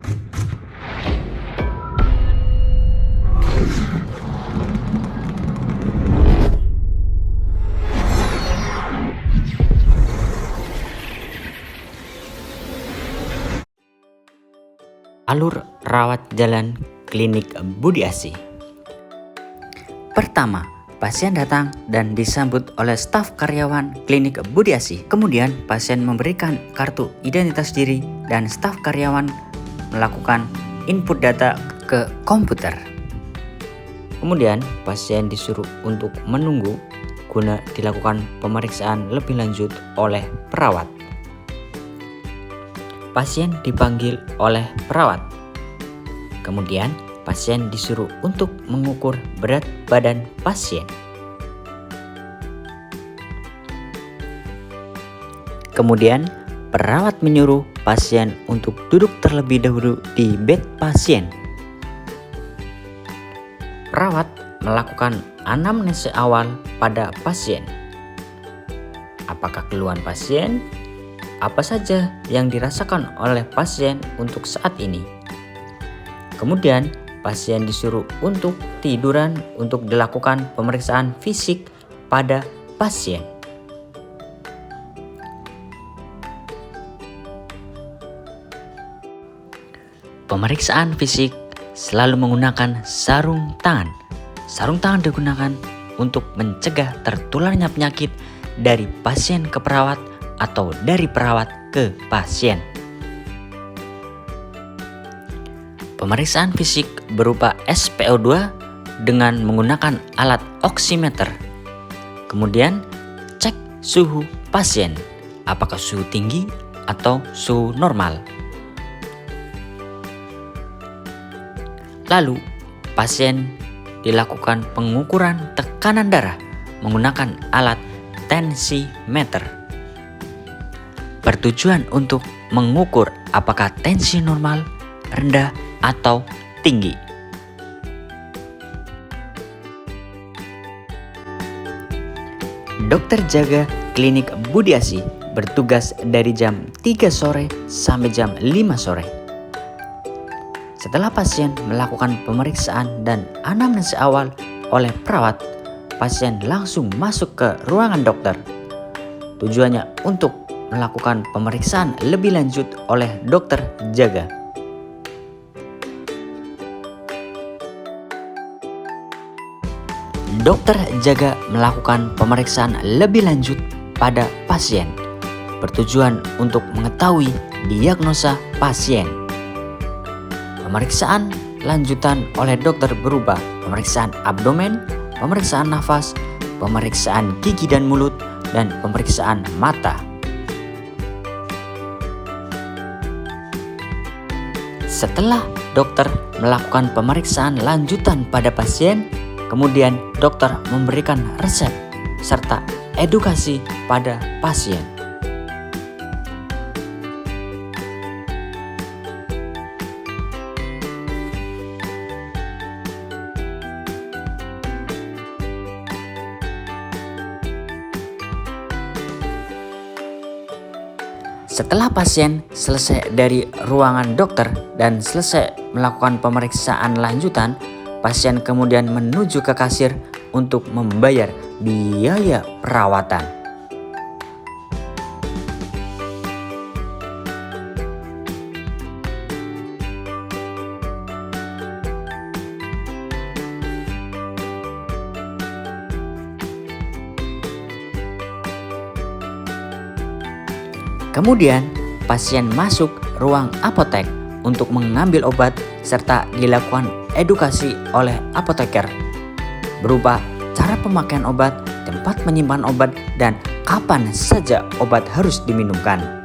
Alur rawat jalan klinik Budi Asi. Pertama, pasien datang dan disambut oleh staf karyawan klinik Budi Asi. Kemudian pasien memberikan kartu identitas diri dan staf karyawan melakukan input data ke komputer. Kemudian pasien disuruh untuk menunggu guna dilakukan pemeriksaan lebih lanjut oleh perawat. Pasien dipanggil oleh perawat. Kemudian pasien disuruh untuk mengukur berat badan pasien. Kemudian perawat menyuruh pasien untuk duduk terlebih dahulu di bed pasien. Perawat melakukan anamnesa awal pada pasien. Apakah keluhan pasien? Apa saja yang dirasakan oleh pasien untuk saat ini? Kemudian pasien disuruh untuk tiduran untuk dilakukan pemeriksaan fisik pada pasien. Pemeriksaan fisik selalu menggunakan sarung tangan. Sarung tangan digunakan untuk mencegah tertularnya penyakit dari pasien ke perawat atau dari perawat ke pasien. Pemeriksaan fisik berupa SpO2 dengan menggunakan alat oximeter. Kemudian cek suhu pasien, apakah suhu tinggi atau suhu normal. Lalu pasien dilakukan pengukuran tekanan darah menggunakan alat tensimeter. Bertujuan untuk mengukur apakah tensi normal, rendah, atau tinggi. Dokter jaga klinik Budi Asi bertugas dari jam 3 sore sampai jam 5 sore. Setelah pasien melakukan pemeriksaan dan anamnesa awal oleh perawat, pasien langsung masuk ke ruangan dokter. Tujuannya untuk melakukan pemeriksaan lebih lanjut oleh dokter jaga. Dokter jaga melakukan pemeriksaan lebih lanjut pada pasien, bertujuan untuk mengetahui diagnosa pasien. Pemeriksaan lanjutan oleh dokter berupa pemeriksaan abdomen, pemeriksaan nafas, pemeriksaan gigi dan mulut, dan pemeriksaan mata. Setelah dokter melakukan pemeriksaan lanjutan pada pasien, kemudian dokter memberikan resep serta edukasi pada pasien. Setelah pasien selesai dari ruangan dokter dan selesai melakukan pemeriksaan lanjutan, pasien kemudian menuju ke kasir untuk membayar biaya perawatan. Kemudian pasien masuk ruang apotek untuk mengambil obat serta dilakukan edukasi oleh apoteker berupa cara pemakaian obat, tempat menyimpan obat, dan kapan saja obat harus diminumkan.